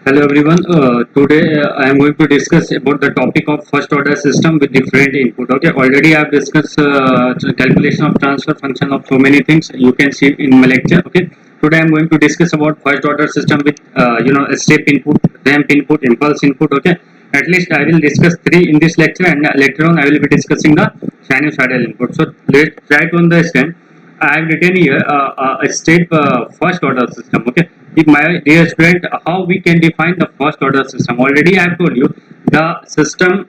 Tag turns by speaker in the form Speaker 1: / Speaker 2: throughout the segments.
Speaker 1: Hello everyone. Today I am going to discuss about the topic of first order system with different input. Okay, already I have discussed the calculation of transfer function of so many things. You can see in my lecture. Okay, today I am going to discuss about first order system with a step input, ramp input, impulse input. Okay, at least I will discuss three in this lecture, and later on I will be discussing the sinusoidal input. So let's try to understand. I have written here a step first order system. Okay, if my dear student, how we can define the first order system? Already I have told you the system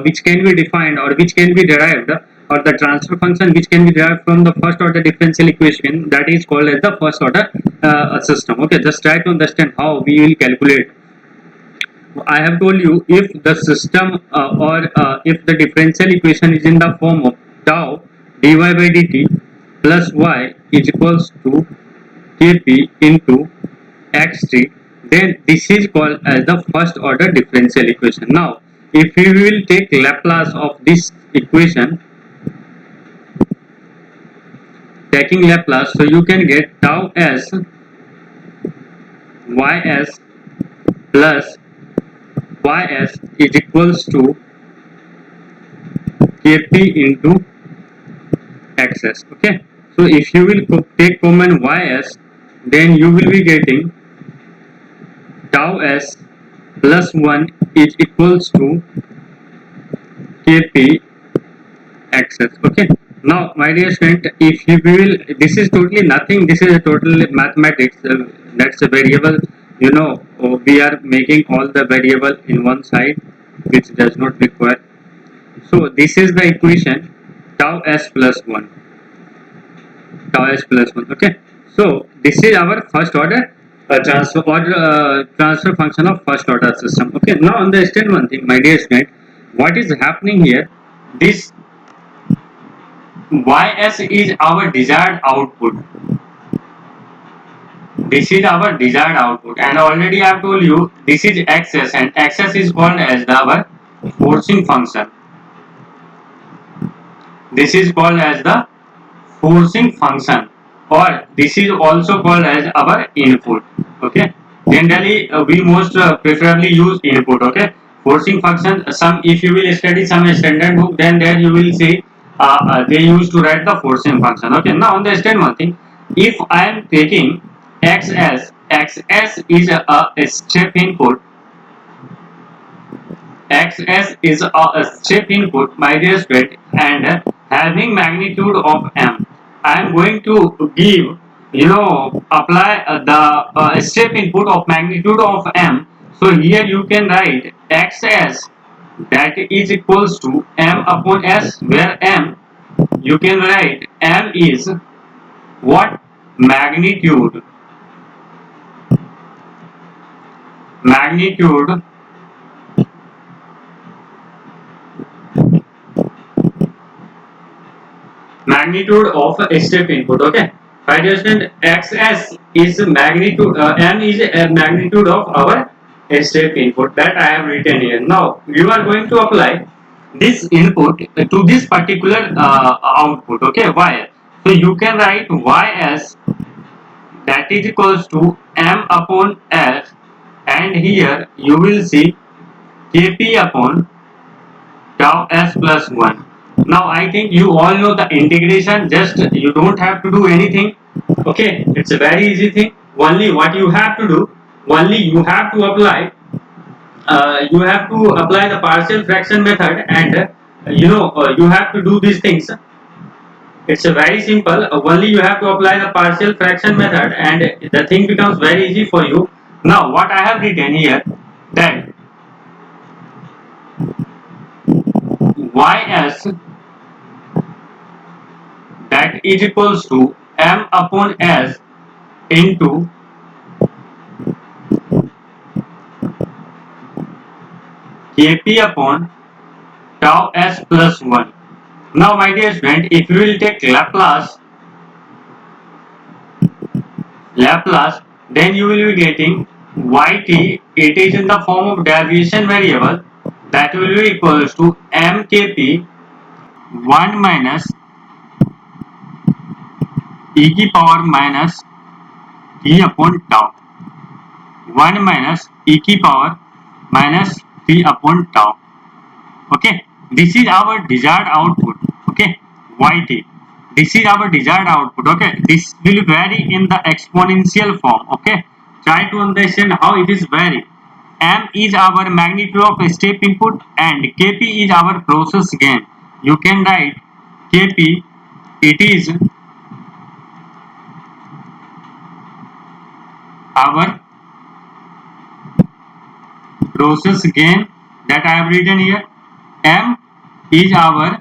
Speaker 1: which can be defined or which can be derived, or the transfer function which can be derived from the first order differential equation, that is called as the first order system. Okay, just try to understand how we will calculate. I have told you, if the system or if the differential equation is in the form of tau dy by dt plus y is equals to kp into xt, then this is called as the first order differential equation. Now, if we will take Laplace of this equation, taking Laplace, so you can get tau s ys plus ys is equals to kp into xs. Okay, so if you will take common ys, then you will be getting tau s plus 1 is equals to kp xs. Okay, now my dear student, if you will, this is totally nothing, this is a total mathematics, that's a variable, we are making all the variable in one side which does not require. So this is the equation tau s plus 1, tau s plus 1. Okay, so this is our first order transfer function of first order system. Okay, now understand one thing, my dear student, what is happening here. This ys is our desired output. This is our desired output, and already I have told you this is xs, and xs is called as our forcing function. This is called as the forcing function, or this is also called as our input. Okay, generally we most preferably use input. Okay, forcing function, some, if you will study some standard book, then there you will see they used to write the forcing function. Okay, now understand one thing. If I am taking xs is a step input. Xs is a step input, my dear student, and having magnitude of m. I am going to give, apply the step input of magnitude of m. So here you can write xs, that is equals to m upon s, where m, you can write m is what? Magnitude. Magnitude magnitude of a step input. Okay, by understand, xs is magnitude, m is a magnitude of our step input, that I have written here. Now you are going to apply this input to this particular output. Okay, y, so you can write ys, that is equals to m upon s, and here you will see kp upon tau s plus 1. Now I think you all know the integration, just you don't have to do anything. Okay, it's a very easy thing. Only what you have to do, only you have to apply the partial fraction method, and you have to do these things. It's a very simple. Only you have to apply the partial fraction method, and the thing becomes very easy for you. Now what I have written here, that ys, that is equals to m upon s into kp upon tau s plus 1. Now my dear student, if you will take Laplace, then you will be getting yt, it is in the form of deviation variable, that will be equals to mkp 1 minus e की power minus t upon tau, 1 minus e की power minus t upon tau. Okay, this is our desired output. Okay, yt, this is our desired output. Okay, this will vary in the exponential form. Okay, try to understand how it is vary. M is our magnitude of step input and kp is our process gain. You can write kp, it is our process gain that I have written here. M is our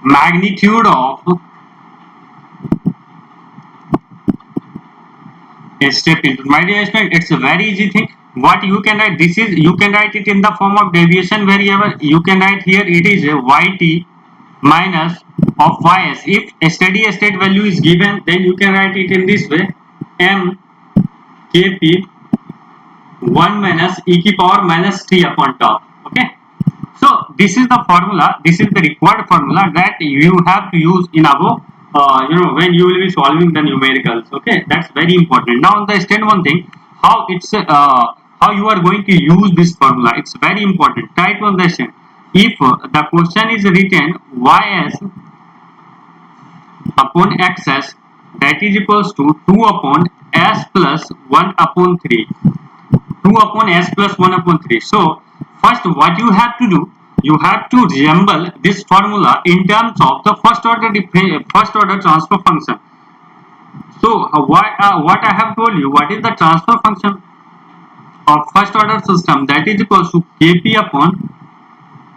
Speaker 1: magnitude of step input. My dear student, it's a very easy thing. What you can write, this is, you can write it in the form of deviation variable. You can write here it is yt minus of ys. If a steady state value is given, then you can write it in this way: m kp 1 minus e की power minus t upon tau. Okay, so this is the formula, this is the required formula that you have to use in above when you will be solving the numericals. Okay, that's very important. Now understand one thing, how it's how you are going to use this formula. It's very important. Try to understand. If the question is written ys upon xs, that is equals to 2 upon s plus 1 upon 3, 2 upon s plus 1 upon 3. So first what you have to do, you have to resemble this formula in terms of the first order transfer function. So what I have told you, what is the transfer function of first order system, that is equals to kp upon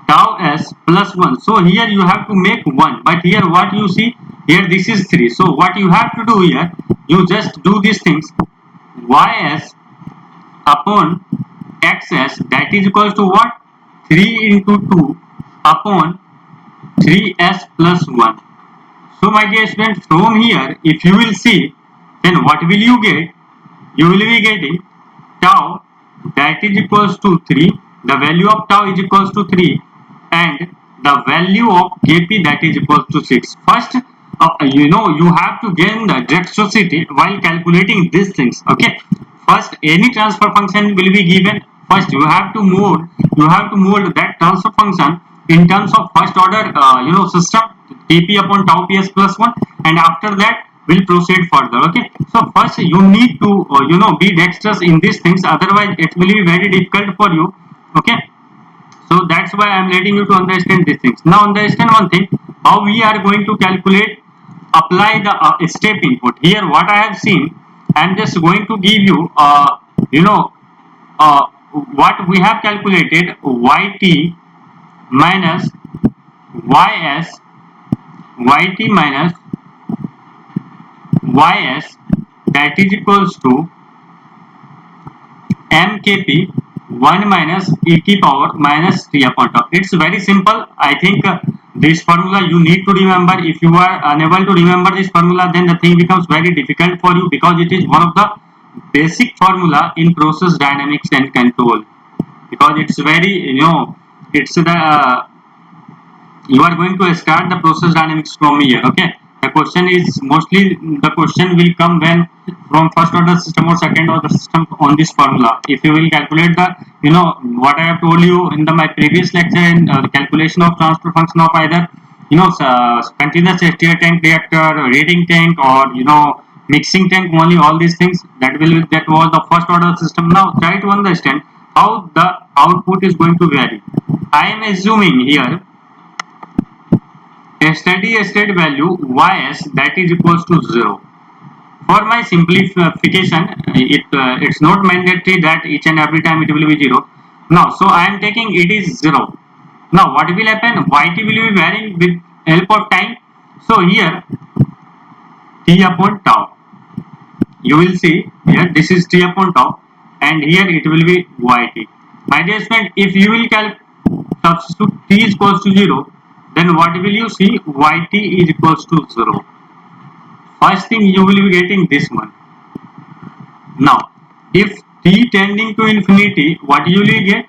Speaker 1: tau s plus 1. So here you have to make 1, but here what you see here, this is 3. So what you have to do here, you just do these things: ys upon xs, that is equals to what, 3 into 2 upon 3s plus 1. So my dear student, from here if you will see, then what will you get? You will be getting tau, that is equals to 3, the value of tau is equals to 3, and the value of kp, that is equals to 6. First you have to gain the dexterity while calculating these things. Okay, first any transfer function will be given, first you have to mold that transfer function in terms of first order system, kp upon tau ps plus 1, and after that we'll proceed further. Okay, so first you need to be dexterous in these things, otherwise it will be very difficult for you. Okay, so that's why I'm letting you to understand these things. Now understand one thing, how we are going to calculate, apply the step input. Here what I have seen, I'm just going to give you uh, what we have calculated: yt minus ys, yt minus ys, that is equals to mkp 1 minus e की power minus 3 upon tau. It's very simple. I think this formula you need to remember. If you are unable to remember this formula, then the thing becomes very difficult for you, because it is one of the basic formula in process dynamics and control. Because it's very, it's the you are going to start the process dynamics from here. Okay, the question is mostly, the question will come when from first order system or second order system on this formula. If you will calculate the what I have told you in my previous lecture, in the calculation of transfer function of either continuous STI tank reactor, reading tank, or mixing tank, only all these things, that was the first order system. Now try to understand how the output is going to vary. I am assuming here a steady state value ys, that is equals to 0. For my simplification, it's not mandatory that each and every time it will be 0. Now so I am taking it is 0. Now what will happen, yt will be varying with help of time. So here t upon tau, you will see here this is t upon tau, and here it will be yt. My dear friend, if you will substitute t is equals to 0, then what will you see, yt is equals to 0. First thing you will be getting this one. Now if t tending to infinity, what you will get,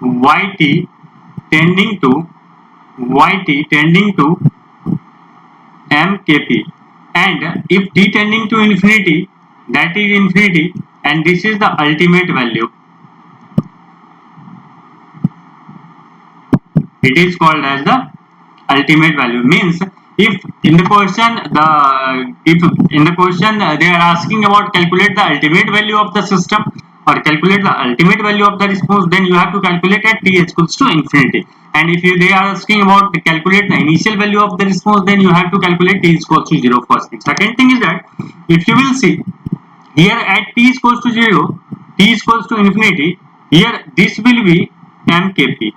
Speaker 1: yt tending to mkp. and if t tending to infinity, that is infinity, and this is the ultimate value. It is called as the ultimate value. Means if in the question they are asking about calculate the ultimate value of the system or calculate the ultimate value of the response, then you have to calculate at t equals to infinity. And if they are asking about to calculate the initial value of the response, then you have to calculate t equals to 0 first thing. Second thing is that if you will see here at t equals to 0, t equals to infinity, here this will be mkp.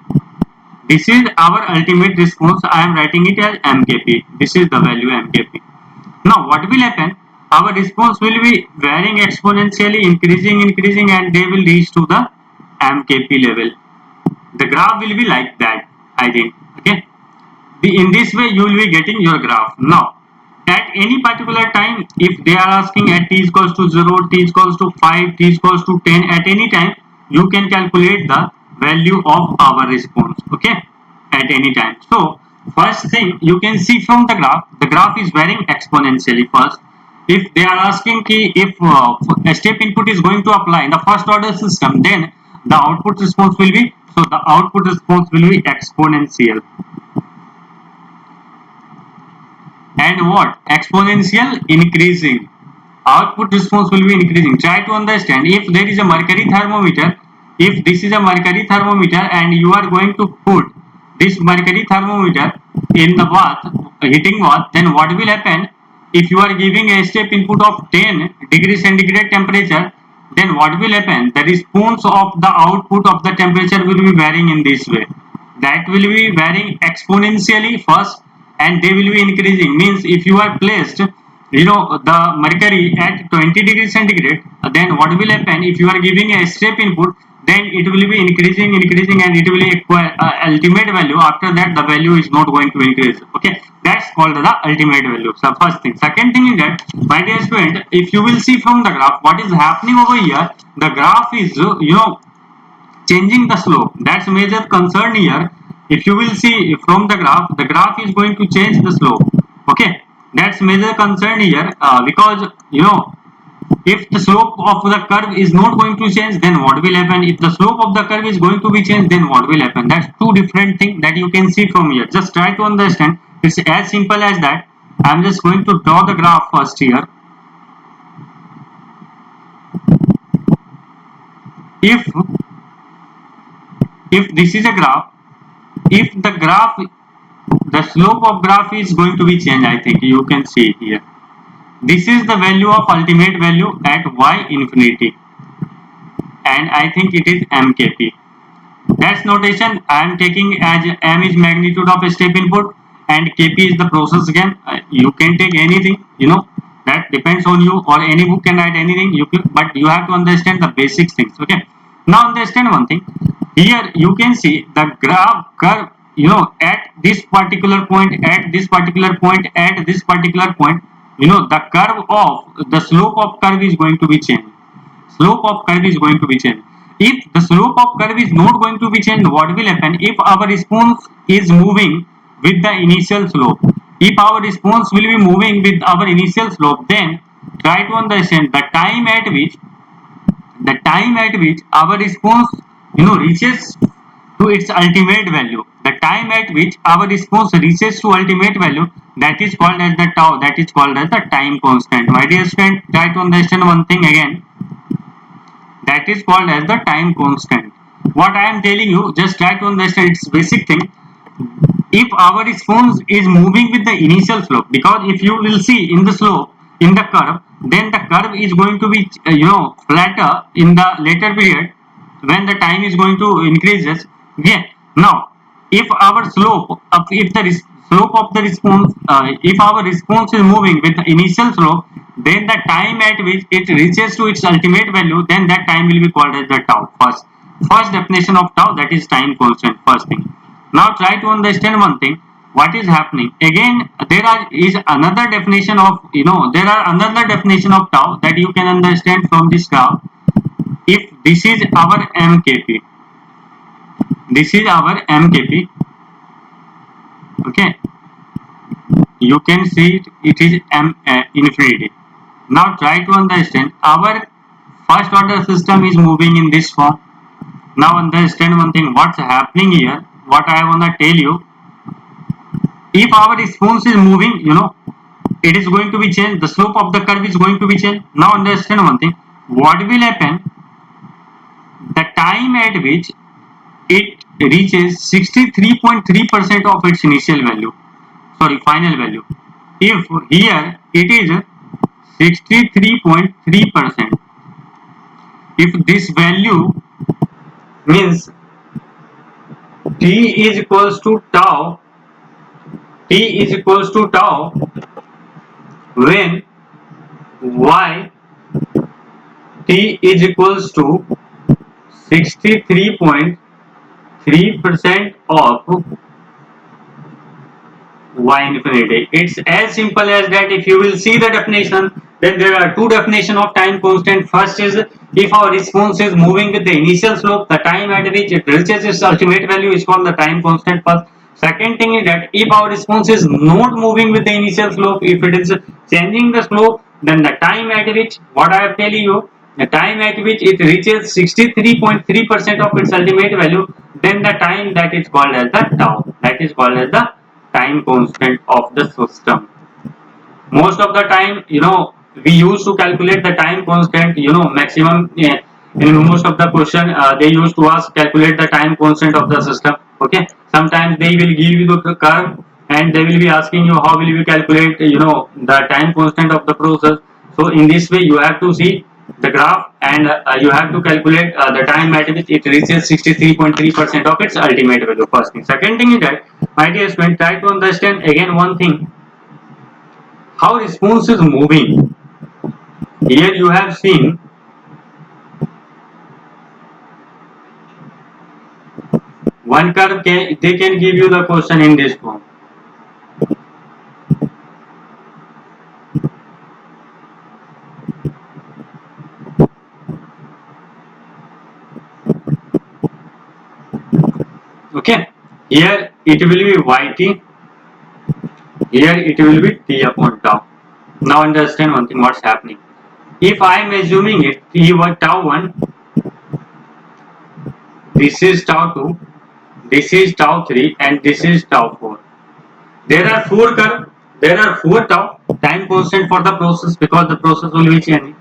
Speaker 1: This is our ultimate response. I am writing it as MKP. This is the value MKP. Now, what will happen? Our response will be varying exponentially, increasing, and they will reach to the MKP level. The graph will be like that, I think. Okay. In this way, you will be getting your graph. Now, at any particular time, if they are asking at t equals to 0, t equals to 5, t equals to 10, at any time, you can calculate the value of our response. Okay, at any time. So, first thing you can see from the graph is varying exponentially first. If they are asking if a step input is going to apply in the first order system, then the output response will be, so the output response will be exponential. And what? Exponential increasing. Output response will be increasing. Try to understand, if there is a mercury thermometer, if this is a mercury thermometer and you are going to put this mercury thermometer in the bath, heating bath, then what will happen? If you are giving a step input of 10 degrees centigrade temperature, then what will happen? The response of the output of the temperature will be varying in this way. That will be varying exponentially first, and they will be increasing. Means if you are placed, the mercury at 20 degrees centigrade, then what will happen? If you are giving a step input, then it will be increasing, and it will acquire ultimate value. After that, the value is not going to increase. Okay, that's called the ultimate value. So first thing. Second thing is that, my dear student, if you will see from the graph, what is happening over here? The graph is changing the slope. That's major concern here. If you will see from the graph is going to change the slope. Okay, that's major concern here, because if the slope of the curve is not going to change, then what will happen? If the slope of the curve is going to be changed, then what will happen? That's two different things that you can see from here. Just try to understand. It's as simple as that. I'm just going to draw the graph first here. If this is a graph, if the slope of graph is going to be changed, I think you can see it here. This is the value of ultimate value at y infinity, and I think it is MKP. That's notation I am taking as m is magnitude of a step input and Kp is the process gain. You can take anything, that depends on you, or any book can write anything. But you have to understand the basic things. Okay. Now understand one thing. Here you can see the graph curve. At this particular point, at this particular point, at this particular point, the curve of the slope of curve is going to be changed. Slope of curve is going to be changed. If the slope of curve is not going to be changed, what will happen? If our response is moving with the initial slope, if our response will be moving with our initial slope, then try to understand the time at which our response reaches to its ultimate value. The time at which our response reaches to ultimate value, that is called as the tau, that is called as the time constant. My dear student, try to understand one thing again. That is called as the time constant. What I am telling you, just try to understand its basic thing. If our response is moving with the initial slope, because if you will see in the slope, in the curve, then the curve is going to be flatter in the later period when the time is going to increases. Yeah. Now, if our slope, if the slope of the response, if our response is moving with the initial slope, then the time at which it reaches to its ultimate value, then that time will be called as the tau. First definition of tau, that is time constant. First thing. Now try to understand one thing. What is happening? Again, is another definition of there are another definition of tau that you can understand from this graph. If this is our MKP, this is our MKP. Okay. you can see it is infinity. Now try to understand our first order system is moving in this form. Now understand one thing, what's happening here, what I wanna tell you. If our response is moving, it is going to be changed, the slope of the curve is going to be changed. Now understand one thing, what will happen, the time at which it reaches 63.3% of its initial value, sorry, final value. If here it is 63.3%, if this value means t is equals to tau, t is equals to tau when y t is equals to 63.3% of y infinity. It's as simple as that. If you will see the definition, then there are two definitions of time constant. First is if our response is moving with the initial slope, the time at which it reaches its ultimate value is called the time constant first. Second thing is that if our response is not moving with the initial slope, if it is changing the slope, then the time at which, what I have tell you, the time at which it reaches 63.3% of its ultimate value, then the time that is called as the tau, that is called as the time constant of the system. Most of the time, we used to calculate the time constant, maximum. In most of the question, they used to ask calculate the time constant of the system. Okay, sometimes they will give you the curve and they will be asking you how will you calculate, the time constant of the process. So in this way, you have to see the graph and you have to calculate the time at which it reaches 63.3% of its ultimate value. First thing. Second thing is that, my dear student, try to understand again one thing, how response is moving. Here you have seen one curve, they can give you the question in this form. Okay, here it will be yt, here it will be t upon tau. Now understand one thing, what's happening. If I am assuming it t was tau 1, this is tau 2, this is tau 3 and this is tau 4. There are four curve, there are four tau time constant for the process because the process will be changing.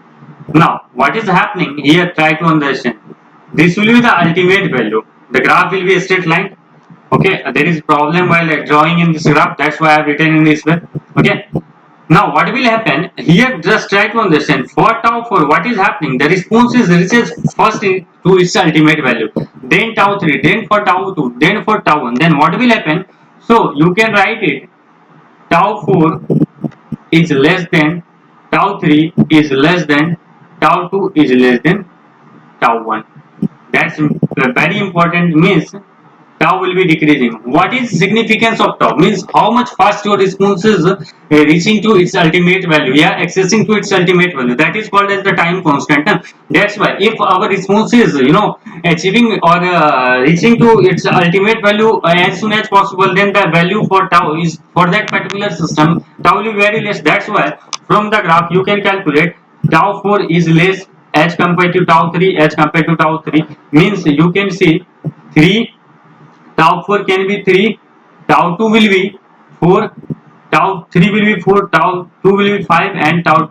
Speaker 1: Now what is happening here, try to understand. This will be the ultimate value. The graph will be a straight line. Okay, there is problem while drawing in this graph, that's why I have written in this way. Okay, now what will happen here, just try to understand. For tau 4, what is happening, the response is reaches first to its ultimate value, then tau 3, then for tau 2, then for tau 1, then what will happen, so you can write it, tau 4 is less than tau 3 is less than tau 2 is less than tau 1. That's very important, means tau will be decreasing. What is significance of tau? Means how much fast your response is reaching to its ultimate value, accessing to its ultimate value. That is called as the time constant. That's why if our response is, achieving or reaching to its ultimate value as soon as possible, then the value for tau is, for that particular system, tau will be very less. That's why from the graph you can calculate tau 4 is less as compared to tau 3, as compared to tau 3, means you can see 3, tau 4 can be 3, tau 2 will be 4, tau 3 will be 4, tau 2 will be 5 and tau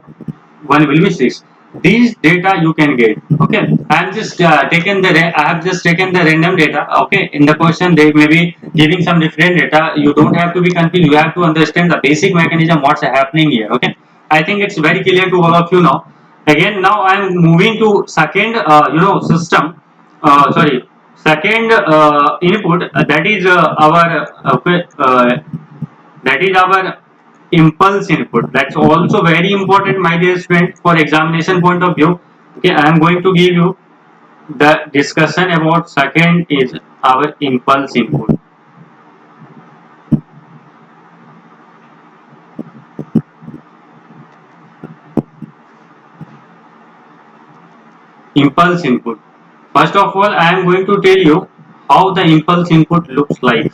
Speaker 1: 1 will be 6. These data you can get. Okay, I have just taken the random data. Okay, in the question they may be giving some different data. You don't have to be confused, you have to understand the basic mechanism what's happening here. Okay, I think it's very clear to all of you now. Again, now I am moving to second system, sorry, second input, that is that is our impulse input. That's also very important, my dear student, for examination point of view. Okay, I am going to give you the discussion about second is our impulse input. Impulse input. First of all, I am going to tell you how the impulse input looks like.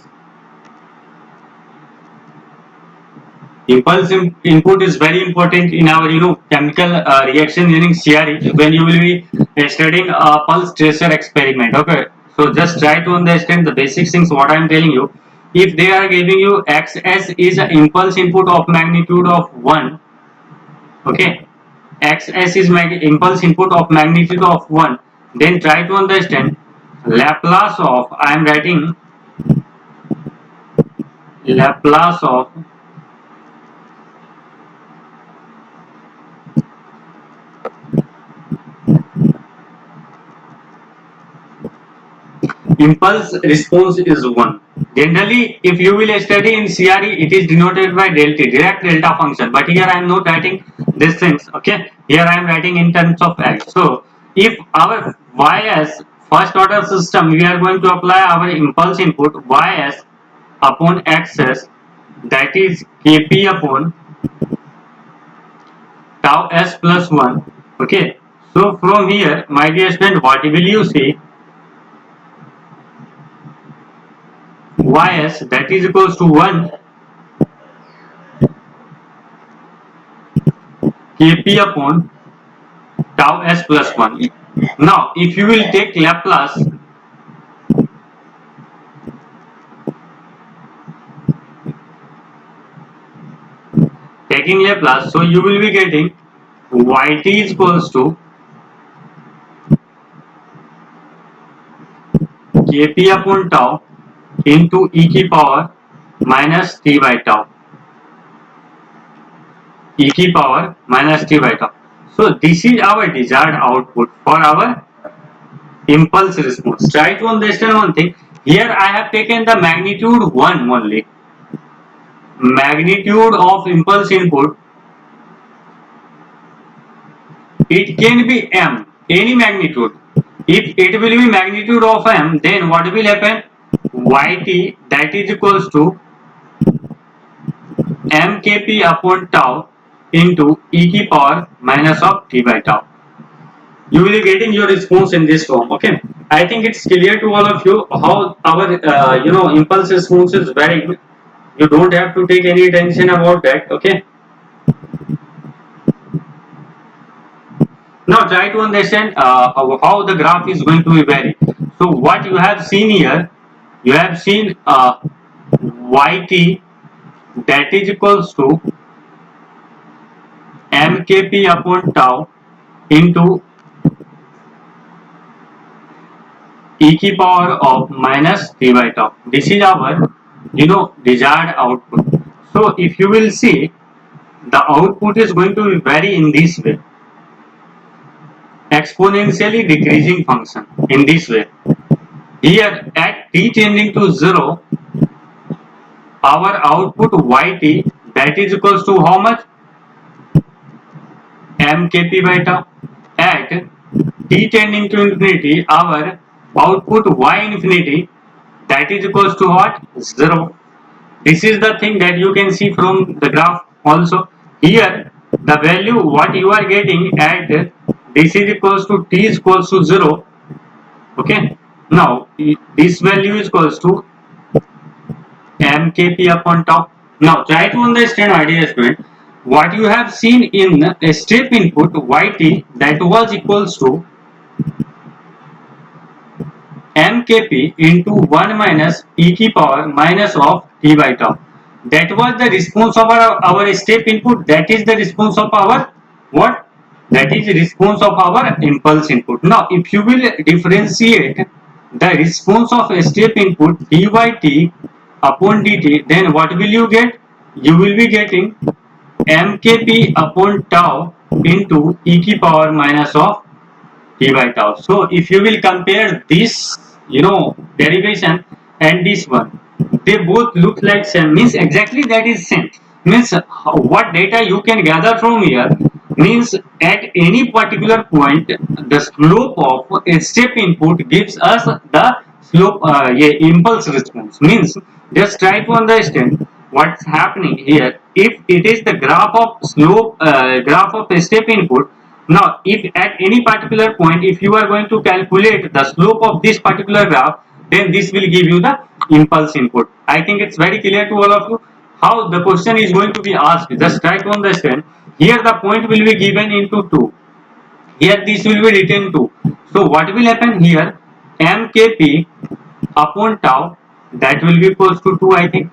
Speaker 1: Impulse input is very important in our chemical reaction using CRE when you will be studying a pulse tracer experiment. Okay, so just try to understand the basic things what I am telling you. If they are giving you XS is an impulse input of magnitude of 1, okay, XS is impulse input of magnitude of 1, then try to understand Laplace of, I am writing Laplace of impulse response is 1. Generally, if you will study in CRE, it is denoted by delta, direct delta function. But here I am not writing these things. Okay, here I am writing in terms of X. So, if our YS first order system, we are going to apply our impulse input YS upon XS, that is Kp upon tau S plus 1. Okay, so from here, my dear student, what will you see? Ys that is equals to 1 Kp upon tau S plus 1. Now, if you will take Laplace, taking Laplace, so you will be getting Yt is equals to Kp upon tau into e की power minus t by tau. E की power minus t by tau. So this is our desired output for our impulse response. Try to understand one thing. Here I have taken the magnitude 1 only. Magnitude of impulse input, it can be m, any magnitude. If it will be magnitude of m, then what will happen? Yt that is equals to mkp upon tau into e की power minus of t by tau. You will be getting your response in this form. Okay, I think it's clear to all of you how our impulse response is varying. You don't have to take any tension about that. Okay. Now try to understand how the graph is going to be vary. So what you have seen here, you have seen Yt that is equals to mkp upon tau into e की power of minus t by tau. This is our desired output. So if you will see, the output is going to be vary in this way, exponentially decreasing function in this way. Here at t tending to 0, our output Yt that is equals to how much? mkp by tau. At t tending to infinity, our output y infinity that is equals to what? 0. This is the thing that you can see from the graph also. Here the value what you are getting at this is equals to t is equals to 0. Okay. Now this value is equals to mkp upon tau. Now try to understand, idea student, what you have seen in a step input Yt that was equals to mkp into 1 minus e की power minus of t by tau. That was the response of our step input. That is the response of our what? That is the response of our impulse input. Now, if you will differentiate the response of a step input dyt upon dt, then what will you get? You will be getting mkp upon tau into e की power minus of t by tau. So if you will compare this, derivation and this one, they both look like same. Means exactly that is same. Means what data you can gather from here means at any particular point, the slope of a step input gives us the slope, impulse response. Means just try to understand what's happening here. If it is the graph of slope, graph of a step input, now, if at any particular point, if you are going to calculate the slope of this particular graph, then this will give you the impulse input. I think it's very clear to all of you. how the question is going to be asked. Just try to understand. Here the point will be given into 2. Here this will be written 2. So what will happen here? MKP upon tau, that will be equals to 2, I think.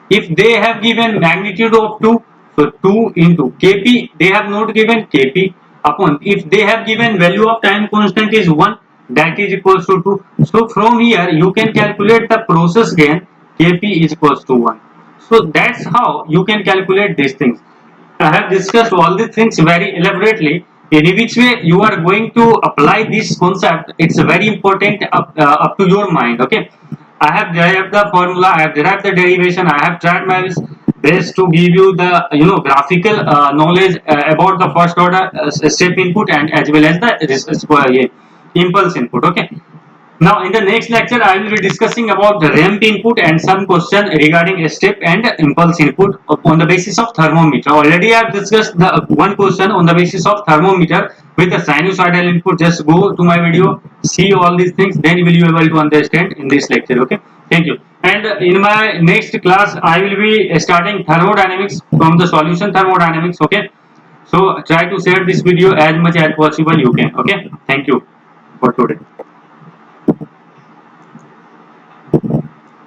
Speaker 1: If they have given magnitude of 2, so 2 into Kp, they have not given Kp upon, if they have given value of time constant is 1, that is equals to 2. So from here you can calculate the process gain, Kp is equals to 1. So that's how you can calculate these things. I have discussed all these things very elaborately. In which way you are going to apply this concept, it's very important up to your mind. Okay, I have derived the formula, I have derived the derivation, I have tried my best to give you the graphical knowledge about the first order step input and as well as the impulse input. Okay, now, in the next lecture, I will be discussing about the ramp input and some question regarding step and impulse input on the basis of thermometer. Already, I have discussed the one question on the basis of thermometer with the sinusoidal input. Just go to my video, see all these things, then you will be able to understand in this lecture. Okay, thank you. And in my next class, I will be starting thermodynamics from the solution thermodynamics. Okay, so try to share this video as much as possible you can. Okay, thank you for today.